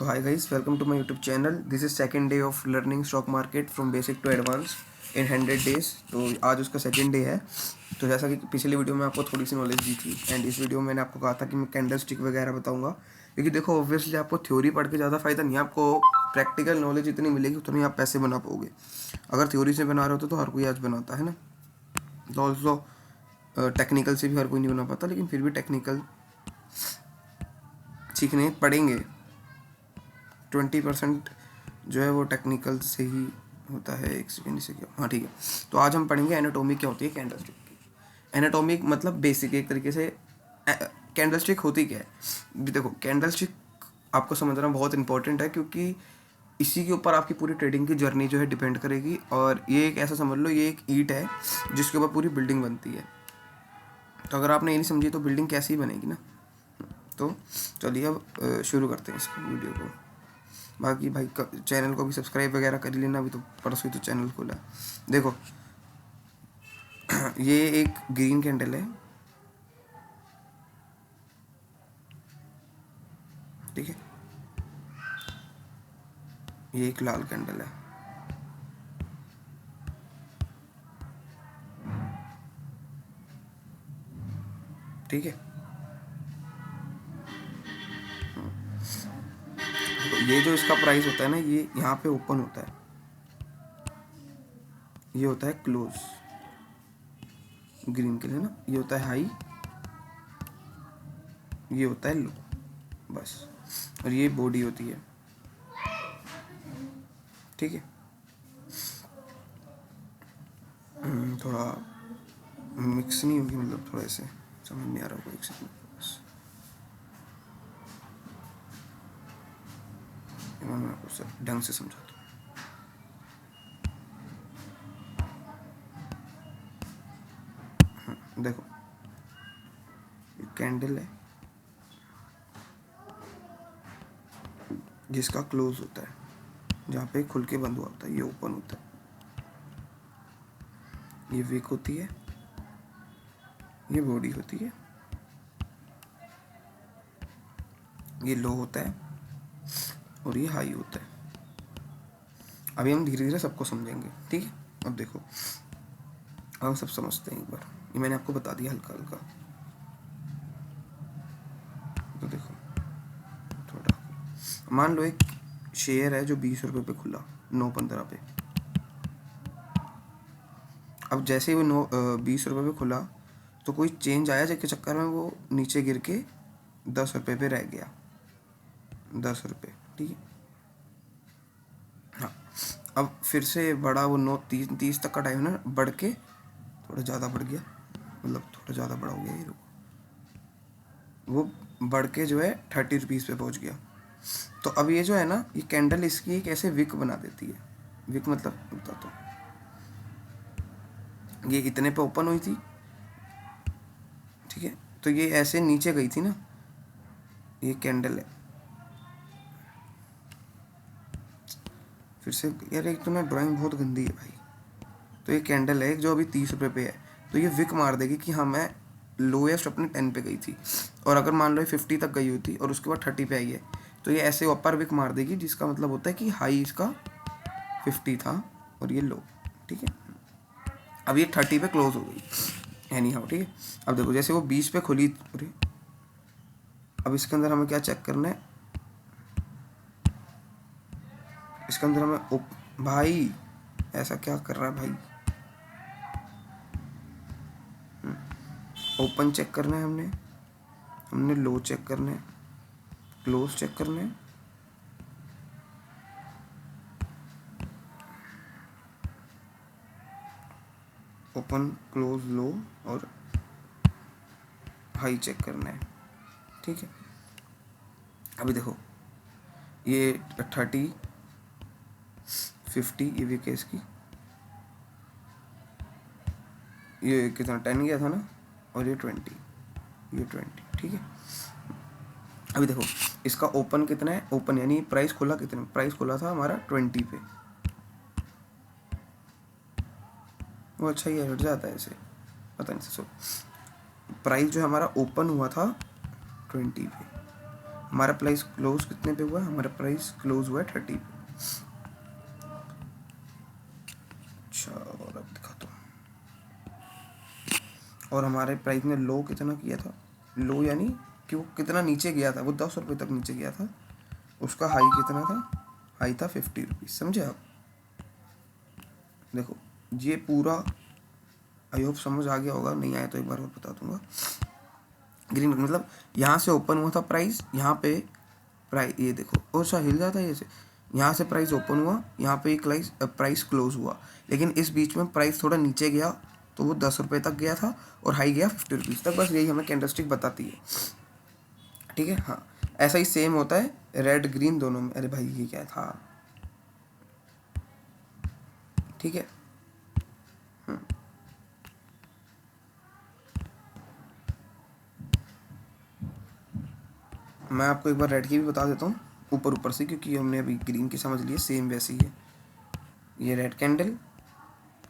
तो hi guys, welcome to my YouTube channel. This is second day of learning stock market from basic to advance in 100 days. तो आज उसका second day है। तो जैसा कि पिछली वीडियो में आपको थोड़ी सी नॉलेज दी थी एंड इस वीडियो में मैंने आपको कहा था कि मैं कैंडल स्टिक वगैरह बताऊंगा, क्योंकि देखो ऑब्वियसली आपको थ्योरी पढ़ के ज़्यादा फ़ायदा नहीं है, आपको प्रैक्टिकल नॉलेज इतनी मिलेगी उतनी आप पैसे बना पाओगे। अगर थ्योरी से बना रहे हो तो हर कोई आज बनाता है ना। तो ऑल्सो टेक्निकल से भी हर कोई नहीं बना पाता, लेकिन फिर भी टेक्निकल सीखने पड़ेंगे। 20% जो है वो टेक्निकल से ही होता है। एक सेकेंड से क्या, हाँ ठीक है। तो आज हम पढ़ेंगे एनाटॉमी क्या होती है कैंडल स्टिक की। एनाटॉमी मतलब बेसिक एक तरीके से कैंडल स्टिक होती क्या है। देखो कैंडल स्टिक आपको समझना बहुत इंपॉर्टेंट है, क्योंकि इसी के ऊपर आपकी पूरी ट्रेडिंग की जर्नी जो है डिपेंड करेगी। और ये एक ऐसा समझ लो, ये एक ईंट है जिसके ऊपर पूरी बिल्डिंग बनती है। तो अगर आपने ये नहीं समझी तो बिल्डिंग कैसी ही बनेगी ना। तो चलिए अब शुरू करते हैं इस वीडियो को। बाकी भाई चैनल को भी सब्सक्राइब वगैरह कर लेना, अभी तो परसों ही तो चैनल खोला है। देखो ये एक ग्रीन कैंडल है, ठीक है। ये एक लाल कैंडल है, ठीक है। तो ये जो इसका प्राइस होता है ना, ये यहाँ पे ओपन होता है, ये होता है क्लोज ग्रीन के लिए ना। ये होता है हाई, ये होता है लो, बस। और ये बॉडी होती है, ठीक है। थोड़ा मिक्स नहीं होगी, मतलब थोड़ा ऐसे समझ नहीं आ रहा होगा। एक सेकंड बस, मैं आपको ढंग से समझाता हूँ। देखो ये कैंडल है जिसका क्लोज होता है, जहाँ पे खुल के बंद हुआ होता है, ये ओपन होता है। ये विक होती है, ये बॉडी होती है, ये लो होता है और ये हाई होता है। अभी हम धीरे धीरे सबको समझेंगे, ठीक है। अब देखो, अब हम सब समझते हैं एक बार। ये मैंने आपको बता दिया हल्का हल्का। तो देखो थोड़ा, मान लो एक शेयर है जो 20 रुपये पे खुला 9:15 पे। अब जैसे ही वो 20 रुपये पे खुला, तो कोई चेंज आया जिसके चक्कर में वो नीचे गिर के 10 रुपये पे रह गया। 10 रुपये, ठीक है। हाँ, अब फिर से बढ़ा वो 9:30 तक का टाइम ना, बढ़ के थोड़ा ज़्यादा बढ़ गया, मतलब थोड़ा ज़्यादा बड़ा हो गया ये। वो बढ़ के जो है 30 रुपीज़ पे पहुंच गया। तो अब ये जो है ना, ये कैंडल इसकी एक ऐसे विक बना देती है। विक मतलब बताता हूँ, ये इतने पे ओपन हुई थी, ठीक है। तो ये ऐसे नीचे गई थी ना, ये कैंडल है। फिर से यार, एक तो ना ड्राइंग बहुत गंदी है भाई। तो ये कैंडल है जो अभी 30 रुपये पे है, तो ये विक मार देगी कि हाँ मैं लोएस्ट अपने 10 पे गई थी। और अगर मान लो 50 तक गई होती और उसके बाद 30 पे आई है, तो ये ऐसे ऊपर विक मार देगी, जिसका मतलब होता है कि हाई इसका 50 था और ये लो, ठीक है। अब ये 30 पे क्लोज हो गई एनी हाउ, ठीक है। अब देखो जैसे वो 20 पे खुली, अरे अब इसके अंदर हमें क्या चेक करना है, इसके अंदर हमें भाई ऐसा क्या कर रहा है भाई, ओपन चेक करना है हमने, हमने लो चेक करना है, क्लोज चेक करना है, ओपन क्लोज लो और हाई चेक करना है, ठीक है। अभी देखो ये 30 50 ये विक है इसकी, ये कितना 10 गया था ना, और ये 20, ठीक है। अभी देखो इसका ओपन कितना है, ओपन यानी प्राइस खुला कितना, प्राइस खुला था हमारा 20 पे। वो अच्छा ही हट जाता है ऐसे, पता नहीं। सो प्राइस जो हमारा ओपन हुआ था 20 पे, हमारा प्राइस क्लोज कितने पे हुआ है? हमारा प्राइस क्लोज हुआ है 30 पे। अच्छा, और अब दिखाता हूँ। और हमारे प्राइस ने लो कितना किया था? लो यानी कि वो कितना नीचे गया था, वो 10 रुपये तक नीचे गया था। उसका हाई कितना था? हाई था 50 रुपीज़। समझे आप? देखो ये पूरा, आई होप समझ आ गया होगा, नहीं आया तो एक बार और बता दूंगा। ग्रीन मतलब यहाँ से ओपन हुआ था प्राइस, यहाँ पे प्राइस, ये देखो और सा हिल जाता है ऐसे। यहाँ से प्राइस ओपन हुआ, यहाँ पे एक प्राइस क्लोज हुआ, लेकिन इस बीच में प्राइस थोड़ा नीचे गया, तो वो 10 रुपये तक गया था और हाई गया 50 रुपीज़ तक। बस यही हमें कैंडलस्टिक बताती है, ठीक है। हाँ, ऐसा ही सेम होता है रेड ग्रीन दोनों में। अरे भाई ये क्या था, ठीक है। मैं आपको एक बार रेड की भी बता देता हूँ ऊपर ऊपर से, क्योंकि हमने अभी ग्रीन की समझ ली है, सेम वैसी ही है। ये रेड कैंडल,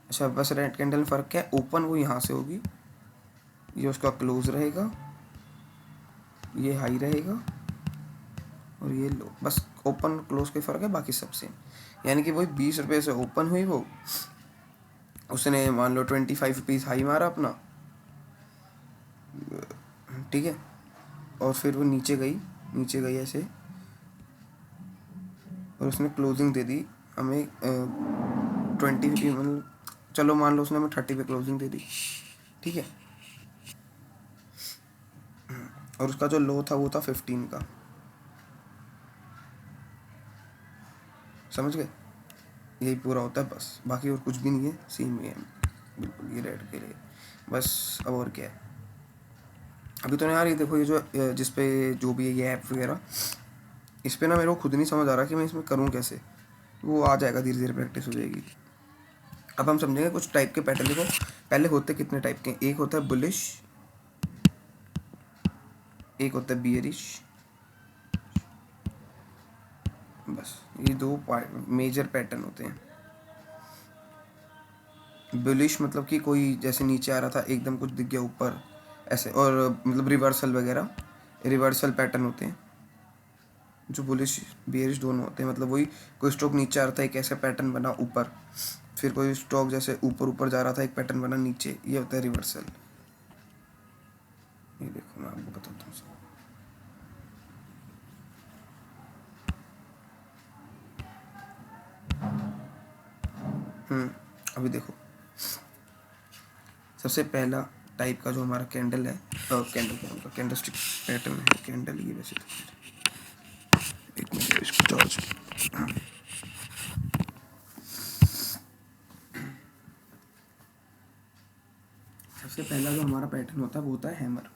अच्छा बस रेड कैंडल में फ़र्क क्या है? ओपन वो यहाँ से होगी, ये उसका क्लोज रहेगा, ये हाई रहेगा और ये लो। बस ओपन क्लोज का फ़र्क है, बाकी सब सेम। यानी कि वही 20 रुपये से ओपन हुई, वो उसने मान लो 25 रुपीज़ हाई मारा अपना, ठीक है। और फिर वो नीचे गई ऐसे, और उसने क्लोजिंग दे दी हमें 20 मतलब, चलो मान लो उसने हमें 30 पे क्लोजिंग दे दी, ठीक है। और उसका जो लो था वो था 15 का, समझ गए? यही पूरा होता है बस, बाकी और कुछ भी नहीं है, सेम ही है बिल्कुल ये रेड के लिए। बस अब और क्या है? अभी तो यार ये देखो, ये जो जिस पे जो भी है ये ऐप वगैरह, इस पे ना मेरे को खुद नहीं समझ आ रहा कि मैं इसमें करूँ कैसे। वो आ जाएगा, धीरे धीरे प्रैक्टिस हो जाएगी। अब हम समझेंगे कुछ टाइप के पैटर्न। देखो पहले होते कितने टाइप के, एक होता है बुलिश, एक होता है बियरिश। बस ये दो मेजर पैटर्न होते हैं। बुलिश मतलब कि कोई जैसे नीचे आ रहा था एकदम कुछ दिख गया ऊपर ऐसे, और मतलब रिवर्सल वगैरह, रिवर्सल पैटर्न होते हैं जो बुलिश बियरिश दोनों होते हैं। मतलब वही कोई स्टॉक नीचे आ रहा था, एक ऐसा पैटर्न बना ऊपर, फिर कोई स्टॉक जैसे ऊपर ऊपर जा रहा था, एक पैटर्न बना नीचे, ये होता है रिवर्सल। ये देखो मैं आपको बताता हूँ। अभी देखो सबसे पहला टाइप का जो हमारा कैंडल है, कैंडल क्या होगा, कैंडल स्टिक पैटर्न है कैंडल, ये वैसे तो एक मिनट इसको चार्ज। सबसे पहला जो हमारा पैटर्न होता है वो होता है हैमर।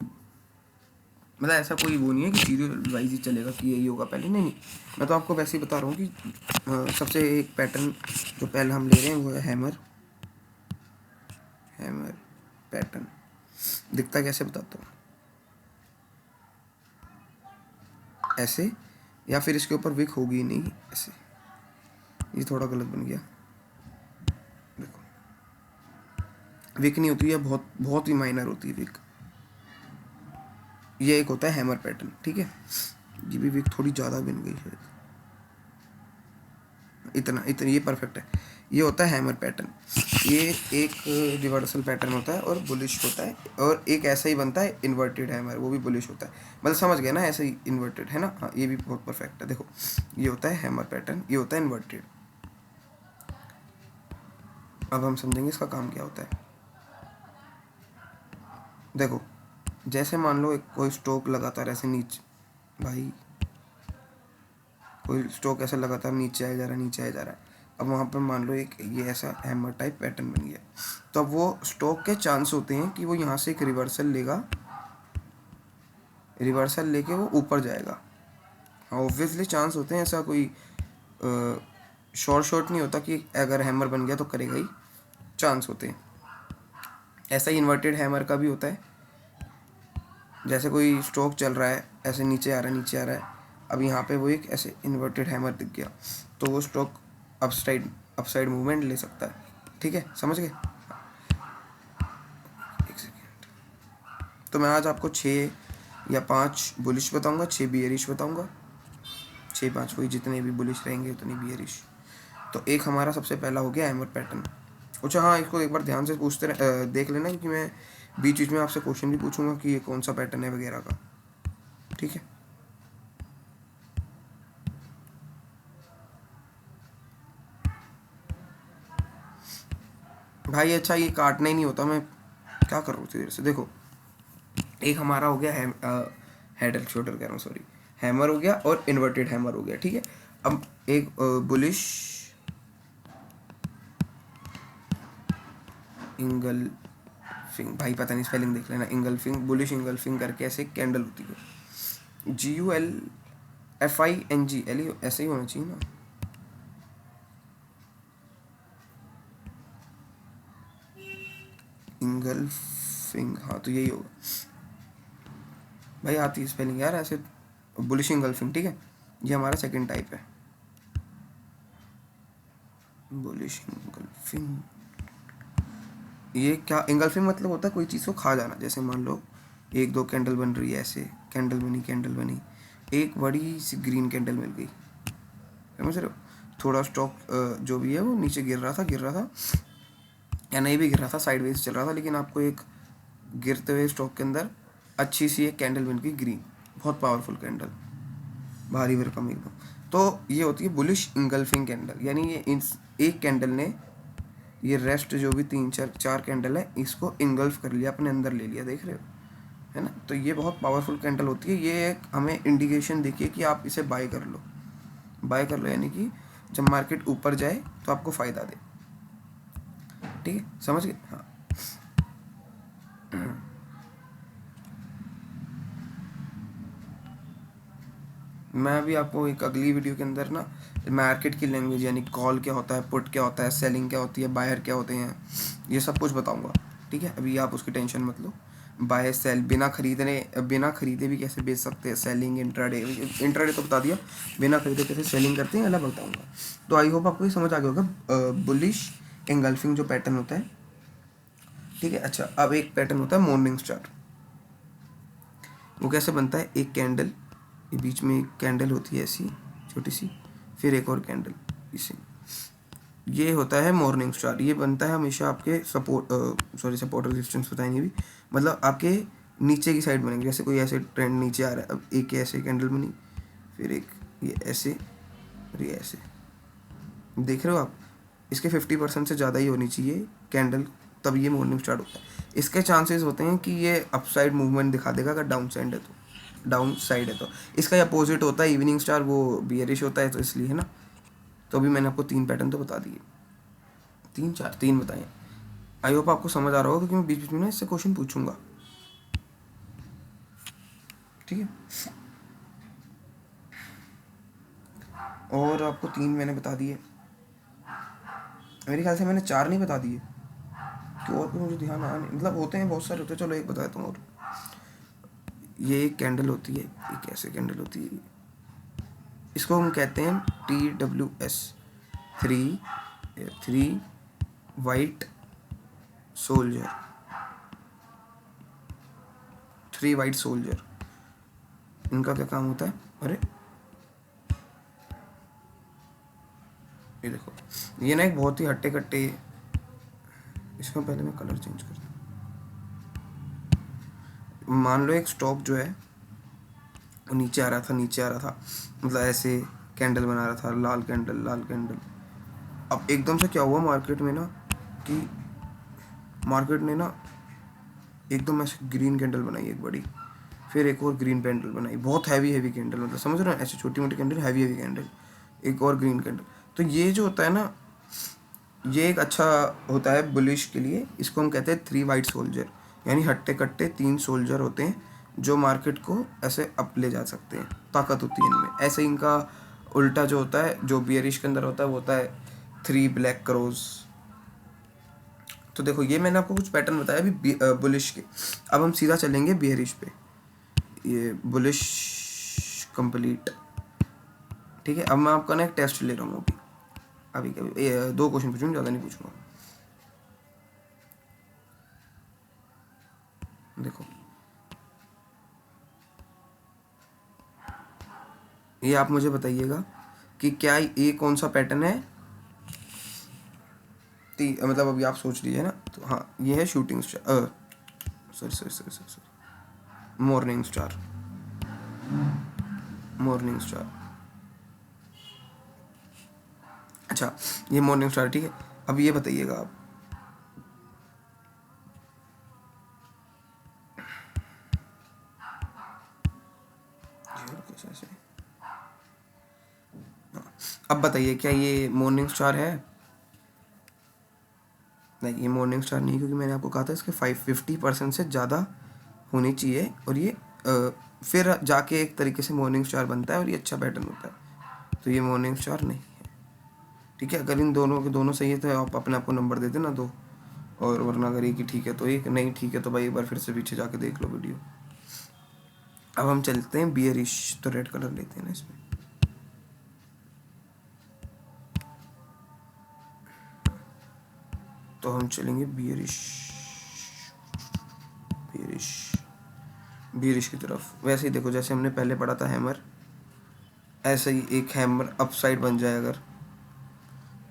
मतलब ऐसा कोई वो नहीं है कि सीरियल वाइज ही चलेगा कि यही होगा पहले, नहीं। मैं तो आपको वैसे ही बता रहा हूँ कि सबसे एक पैटर्न जो पहले हम ले रहे हैं वो है हैमर। हैमर पैटर्न दिखता कैसे बताता हूँ, ऐसे, या फिर इसके ऊपर विक होगी नहीं, ऐसे। ये थोड़ा गलत बन गया, देखो विक नहीं होती है, बहुत बहुत ही माइनर होती है विक। ये एक होता है हैमर पैटर्न, ठीक है। ये भी विक थोड़ी ज़्यादा बन गई है, इतना इतना ये परफेक्ट है। ये होता है हैमर पैटर्न। ये एक रिवर्सल पैटर्न होता है और बुलिश होता है, और एक ऐसा ही बनता है इन्वर्टेड हैमर, वो भी बुलिश होता है। मतलब समझ गया ना, ऐसे ही इन्वर्टेड है ना। हाँ ये भी बहुत परफेक्ट है। देखो ये होता है हैमर पैटर्न, ये होता है इन्वर्टेड। अब हम समझेंगे इसका काम क्या होता है। देखो जैसे मान लो एक कोई स्टॉक लगातार ऐसे नीचे, भाई कोई स्टॉक ऐसे लगातार नीचे आया जा रहा है, नीचे आया जा रहा है। अब वहाँ पर मान लो एक ये ऐसा हैमर टाइप पैटर्न बन गया, तो अब वो स्टॉक के चांस होते हैं कि वो यहाँ से एक रिवर्सल लेगा, रिवर्सल लेके वो ऊपर जाएगा। हाँ ऑब्वियसली चांस होते हैं, ऐसा कोई शॉर्ट नहीं होता कि अगर हैमर बन गया तो करेगा ही, चांस होते हैं। ऐसा ही इन्वर्टेड हैमर का भी होता है। जैसे कोई स्टॉक चल रहा है ऐसे नीचे आ रहा है, नीचे आ रहा है, अब यहाँ पे वो एक ऐसे इन्वर्टेड हैमर दिख गया, तो वो स्टॉक अपसाइड मूवमेंट ले सकता है, ठीक है। समझ गए? एक सेकेंड। तो मैं आज आपको 6 या 5 बुलिश बताऊंगा, 6 बियरिश बताऊंगा, 6 5 वही, जितने भी बुलिश रहेंगे उतनी बियरिश। तो एक हमारा सबसे पहला हो गया हैमर पैटर्न। अच्छा हाँ, इसको एक बार ध्यान से देख लेना, क्योंकि मैं बीच बीच में आपसे क्वेश्चन भी पूछूंगा कि ये कौन सा पैटर्न है वगैरह का, ठीक है। भाई अच्छा, ये काटना ही नहीं होता, मैं क्या कर रहा हूँ देर से। देखो एक हमारा हो गया हेड एंड शोल्डर कह रहा हूँ, सॉरी, हैमर हो गया और इन्वर्टेड हैमर हो गया, ठीक है। अब एक बुलिश इंगल्फिंग, भाई पता नहीं स्पेलिंग देख लेना, इंगल्फिंग, बुलिश इंगल्फिंग करके ऐसे कैंडल होती है, GULFINGL ऐसे ही होना चाहिए ना। इंगल्फिंग, हाँ तो यही होगा भाई, आती है स्पेलिंग यार ऐसे, बुलिश इंगल्फिंग, ठीक है। ये हमारा सेकंड टाइप है, बुलिश इंगल्फिंग। ये क्या, इंगल्फिंग मतलब होता है कोई चीज़ को खा जाना, जैसे मान लो 1 2 कैंडल बन रही है, ऐसे कैंडल बनी, एक बड़ी सी ग्रीन कैंडल मिल गई, समझ रहे हो। थोड़ा स्टॉक जो भी है वो नीचे गिर रहा था, या नहीं भी गिर रहा था, साइडवेज चल रहा था, लेकिन आपको एक गिरते हुए स्टॉक के अंदर अच्छी सी एक कैंडल बन गई ग्रीन, बहुत पावरफुल कैंडल, भारी भरकम एकदम। तो ये होती है बुलिश इंगल्फिंग कैंडल, यानी ये एक कैंडल ने ये रेस्ट जो भी 3 4 कैंडल है इसको इंगल्फ कर लिया, अपने अंदर ले लिया, देख रहे हो, है ना। तो ये बहुत पावरफुल कैंडल होती है, ये एक हमें इंडिकेशन देखिए कि आप इसे बाय कर लो, यानी कि जब मार्केट ऊपर जाए तो आपको फ़ायदा दे, ठीक है, समझ गए। हाँ मैं अभी आपको एक अगली वीडियो के अंदर ना मार्केट की लैंग्वेज, यानी कॉल क्या होता है, पुट क्या होता है, सेलिंग क्या होती है, बायर क्या होते हैं, ये सब कुछ बताऊंगा, ठीक है। अभी आप उसकी टेंशन मत लो। बाय सेल, बिना खरीदे भी कैसे बेच सकते हैं, सेलिंग, इंट्राडे तो बता दिया, बिना खरीदे कैसे सेलिंग करते हैं अलग बताऊंगा। तो आई होप आपको ये समझ आ गया होगा बुलिश एंगल्फिंग जो पैटर्न होता है, ठीक है। अच्छा, अब एक पैटर्न होता है मॉर्निंग स्टार। वो कैसे बनता है, एक कैंडल, ये बीच में एक कैंडल होती है ऐसी छोटी सी, फिर एक और कैंडल इसे, ये होता है मॉर्निंग स्टार। ये बनता है हमेशा आपके सपोर्ट रेजिस्टेंस बताएंगे भी, मतलब आपके नीचे की साइड बनेंगे, जैसे कोई ऐसे ट्रेंड नीचे आ रहा है, अब एक ऐसे कैंडल बनी, फिर एक ये ऐसे, और ये ऐसे, देख रहे हो आप, इसके 50% से ज़्यादा ही होनी चाहिए कैंडल, तब ये मॉर्निंग स्टार्ट होता है। इसके चांसेस होते हैं कि ये अपसाइड मूवमेंट दिखा देगा अगर डाउन साइड है तो, इसका अपोजिट होता है इवनिंग स्टार, वो बियरिश होता है, तो इसलिए, है ना। तो अभी मैंने आपको 3 पैटर्न तो बता दिए, 3 बताए। आई होप आपको समझ आ रहा होगा, क्योंकि मैं बीच बीच में ना इससे क्वेश्चन पूछूंगा, ठीक है। और आपको 3 मैंने बता दिए, मेरे ख्याल से मैंने 4 नहीं बता दिए, तो और भी मुझे ध्यान आया नहीं, मतलब होते हैं बहुत सारे होते हैं, चलो एक बता देता हूँ और। ये एक कैंडल होती है, एक ऐसे कैंडल होती है, इसको हम कहते हैं TWS, three white soldier, 3 white soldier. इनका क्या काम होता है, अरे ये देखो, ये ना एक बहुत ही हट्टे कट्टे, इसका पहले मैं कलर चेंज कर दूँ। मान लो एक स्टॉक जो है वो नीचे आ रहा था, मतलब ऐसे कैंडल बना रहा था, लाल कैंडल। अब एकदम से क्या हुआ मार्केट में ना, कि मार्केट ने ना एकदम ऐसे ग्रीन कैंडल बनाई एक बड़ी, फिर एक और ग्रीन कैंडल बनाई, बहुत हैवी कैंडल, मतलब समझ रहे हो, ऐसे छोटी मोटी कैंडल, हैवी कैंडल, एक और ग्रीन कैंडल। तो ये जो होता है ना, ये एक अच्छा होता है बुलिश के लिए, इसको हम कहते हैं 3 वाइट सोल्जर, यानी हट्टे कट्टे 3 सोल्जर होते हैं जो मार्केट को ऐसे अप ले जा सकते हैं, ताकत होती है इनमें। ऐसे इनका उल्टा जो होता है, जो बियरिश के अंदर होता है, वो होता है 3 ब्लैक क्रोज। तो देखो ये मैंने आपको कुछ पैटर्न बताया अभी बुलिश के, अब हम सीधा चलेंगे बियरिश पे, ये बुलिश कंप्लीट, ठीक है। अब मैं आपका ना एक टेस्ट ले रहा हूँ अभी अभी 2 क्वेश्चन पूछूंगा, ज़्यादा नहीं पूछूंगा। देखो ये आप मुझे बताइएगा कि क्या ये कौन सा पैटर्न है। मतलब अभी आप सोच लीजिए ना, तो हाँ ये है shooting star, sorry sorry sorry sorry sorry, morning star, morning star. अच्छा ये मॉर्निंग स्टार, ठीक है। अब ये बताइएगा आप, अब बताइए क्या ये मॉर्निंग स्टार है? नहीं, ये मॉर्निंग स्टार नहीं, क्योंकि मैंने आपको कहा था इसके 50% से ज़्यादा होनी चाहिए, और ये फिर जाके एक तरीके से मॉर्निंग स्टार बनता है और ये अच्छा पैटर्न होता है। तो ये मॉर्निंग स्टार नहीं है, ठीक है। अगर इन दोनों के दोनों सही है तो आप अपने आप को नंबर दे देना 2, और वरना अगर एक ही ठीक है तो एक, नहीं ठीक है तो भाई एक बार फिर से पीछे जाके देख लो वीडियो। अब हम चलते हैं बियरिश, तो रेड कलर लेते हैं ना इसमें। तो हम चलेंगे बियरिश, बियरिश, बियरिश की तरफ। वैसे ही देखो जैसे हमने पहले पढ़ा था हैमर, ऐसे ही एक हैमर अपसाइड बन जाए अगर,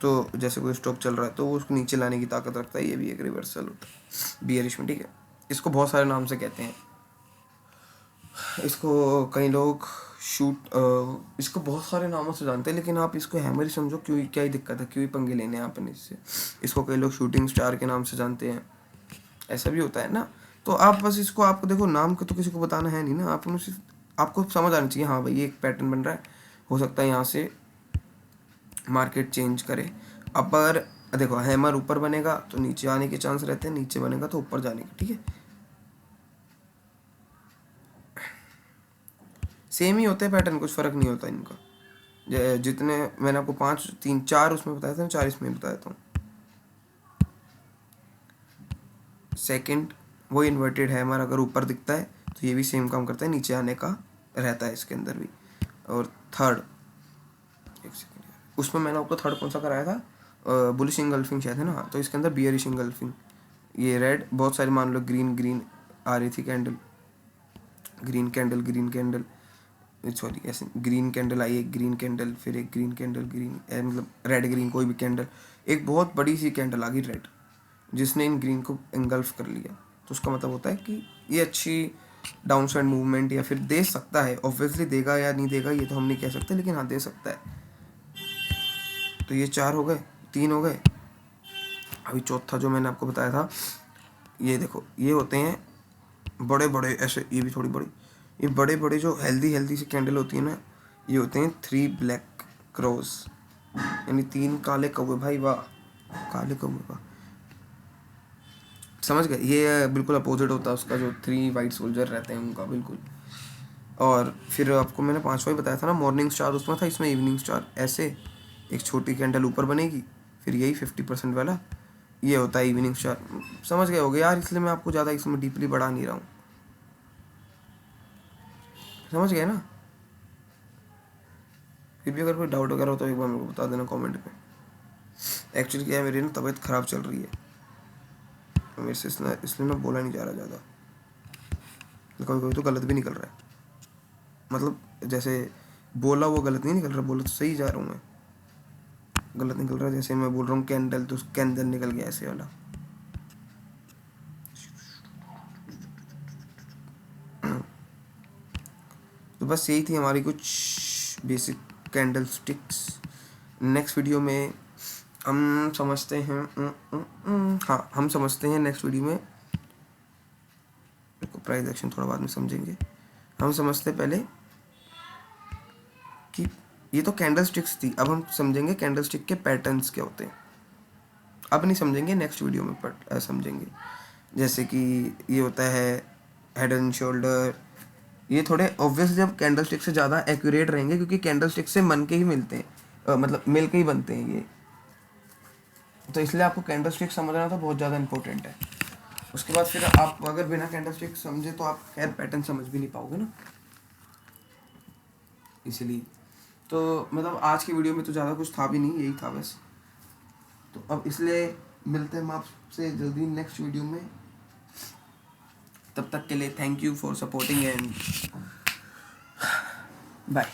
तो जैसे कोई स्टॉक चल रहा है तो वो उसको नीचे लाने की ताकत रखता है। ये भी एक रिवर्सल होता है बियरिश में, ठीक है। इसको बहुत सारे नाम से कहते हैं, इसको कई लोग इसको बहुत सारे नामों से जानते हैं, लेकिन आप इसको हैमर ही समझो। क्यों, क्या ही दिक्कत है, क्यों ही पंगे लेने हैं आपने इससे। इसको कई लोग शूटिंग स्टार के नाम से जानते हैं, ऐसा भी होता है ना। तो आप बस इसको, आपको देखो नाम को तो किसी को बताना है नहीं ना, आप सिर्फ आपको समझ आना चाहिए, हाँ भाई ये एक पैटर्न बन रहा है, हो सकता है यहाँ से मार्केट चेंज करे। अब अगर देखो हैमर ऊपर बनेगा तो नीचे आने के चांस रहते हैं, नीचे बनेगा तो ऊपर जाने के, ठीक है। सेम ही होते हैं पैटर्न, कुछ फ़र्क नहीं होता इनका। जितने मैंने आपको 5 3 4 उसमें बताया था, 4 इसमें बताया था। सेकंड वो इन्वर्टेड हैमर अगर ऊपर दिखता है तो ये भी सेम काम करता है, नीचे आने का रहता है इसके अंदर भी। और थर्ड, एक सेकंड, उसमें मैंने आपको थर्ड कौन सा कराया था, बुलिश इंगल्फिंग शायद है ना। तो इसके अंदर बियरिश इंगल्फिंग, ये रेड बहुत सारे मान लो ग्रीन ग्रीन आ रही थी candle, green candle, green candle, sorry ऐसे ग्रीन कैंडल आई, एक ग्रीन कैंडल, फिर एक ग्रीन कैंडल, ग्रीन मतलब रेड ग्रीन कोई भी कैंडल, एक बहुत बड़ी सी कैंडल आ गई रेड, जिसने इन ग्रीन को एंगल्फ कर लिया। तो उसका मतलब होता है कि ये अच्छी डाउन साइड मूवमेंट या फिर दे सकता है। ऑब्वियसली देगा या नहीं देगा ये तो हम नहीं कह सकते, लेकिन हाँ दे सकता है। तो ये 4 हो गए, 3 हो गए। अभी चौथा जो मैंने आपको बताया था, ये देखो ये होते हैं बड़े बड़े ऐसे, ये भी थोड़ी बड़ी, ये बड़े बड़े जो हेल्दी सी कैंडल होती है ना, ये होते हैं 3 ब्लैक क्रॉस, यानी 3 काले कौवे भाई, वाह काले कौवे, वाह समझ गए। ये बिल्कुल अपोजिट होता है उसका, जो 3 वाइट सोल्जर रहते हैं उनका, बिल्कुल। और फिर आपको मैंने 5वां ही बताया था ना, मॉर्निंग स्टार उसमें था, इसमें इवनिंग स्टार। ऐसे एक छोटी कैंडल ऊपर बनेगी, फिर यही 50% वाला, ये होता है इवनिंग स्टार। समझ गए होगे यार, इसलिए मैं आपको ज़्यादा इसमें डीपली बढ़ा नहीं रहा हूँ, समझ गए ना। फिर भी अगर कोई डाउट वगैरह हो तो एक बार मेरे को बता देना कमेंट पे। एक्चुअली क्या है, मेरी ना तबीयत ख़राब चल रही है, मेरे से इसलिए ना बोला नहीं जा रहा ज़्यादा, कभी कभी तो गलत भी निकल रहा है। मतलब जैसे बोला वो गलत नहीं निकल रहा, बोला तो सही जा रहा हूँ मैं, गलत निकल रहा है। जैसे मैं बोल रहा हूँ कैंडल, तो कैंडल निकल गया ऐसे वाला। तो बस यही थी हमारी कुछ basic candle sticks. Next video में हम समझते हैं, हाँ हम समझते हैं नेक्स्ट वीडियो में, प्राइस एक्शन थोड़ा बाद में समझेंगे। हम समझते पहले कि ये तो कैंडल स्टिक्स थी, अब हम समझेंगे कैंडल स्टिक के पैटर्न्स क्या होते हैं। अब नहीं समझेंगे, नेक्स्ट वीडियो में समझेंगे। जैसे कि ये होता है हेड एंड शोल्डर, ये थोड़े ऑब्वियसली जब कैंडल स्टिक से ज़्यादा एक्यूरेट रहेंगे, क्योंकि कैंडल स्टिक से मन के ही मिलते हैं, मतलब मिल के ही बनते हैं ये। तो इसलिए आपको कैंडल स्टिक समझना तो बहुत ज़्यादा इंपॉर्टेंट है। उसके बाद फिर आप अगर बिना कैंडल स्टिक समझे तो आप खैर पैटर्न समझ भी नहीं पाओगे ना, इसलिए। तो मतलब आज की वीडियो में तो ज़्यादा कुछ था भी नहीं, यही था बस। तो अब इसलिए मिलते हैं हम आपसे जल्दी नेक्स्ट वीडियो में। तब तक के लिए thank you for supporting and bye.